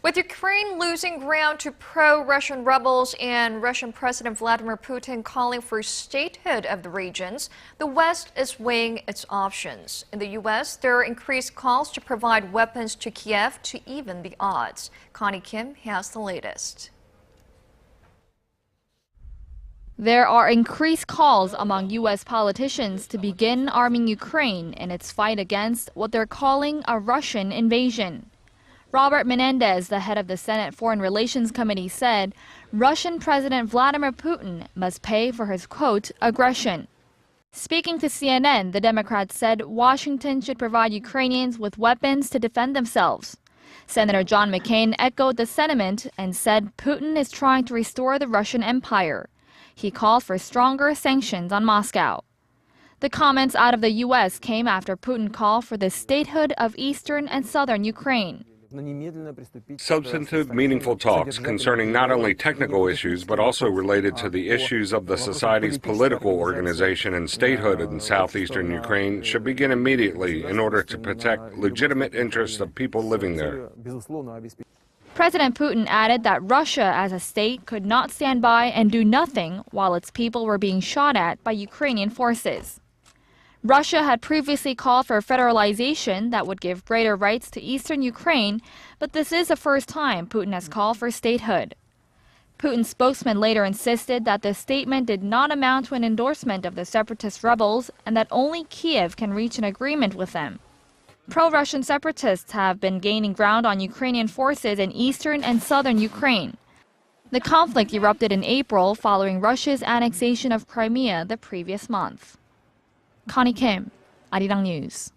With Ukraine losing ground to pro-Russian rebels and Russian President Vladimir Putin calling for statehood of the regions, the West is weighing its options. In the U.S., there are increased calls to provide weapons to Kiev to even the odds. Connie Kim has the latest. There are increased calls among U.S. politicians to begin arming Ukraine in its fight against what they're calling a Russian invasion. Robert Menendez, the head of the Senate Foreign Relations Committee, said Russian President Vladimir Putin must pay for his, quote, aggression. Speaking to CNN, the Democrat said Washington should provide Ukrainians with weapons to defend themselves. Senator John McCain echoed the sentiment and said Putin is trying to restore the Russian Empire. He called for stronger sanctions on Moscow. The comments out of the U.S. came after Putin called for the statehood of eastern and southern Ukraine. Substantive, meaningful talks concerning not only technical issues but also related to the issues of the society's political organization and statehood in southeastern Ukraine should begin immediately in order to protect legitimate interests of people living there. President Putin added that Russia as a state could not stand by and do nothing while its people were being shot at by Ukrainian forces. Russia had previously called for federalization that would give greater rights to eastern Ukraine, but this is the first time Putin has called for statehood. Putin's spokesman later insisted that the statement did not amount to an endorsement of the separatist rebels and that only Kiev can reach an agreement with them. Pro-Russian separatists have been gaining ground on Ukrainian forces in eastern and southern Ukraine. The conflict erupted in April following Russia's annexation of Crimea the previous month. Connie Kim, Arirang News.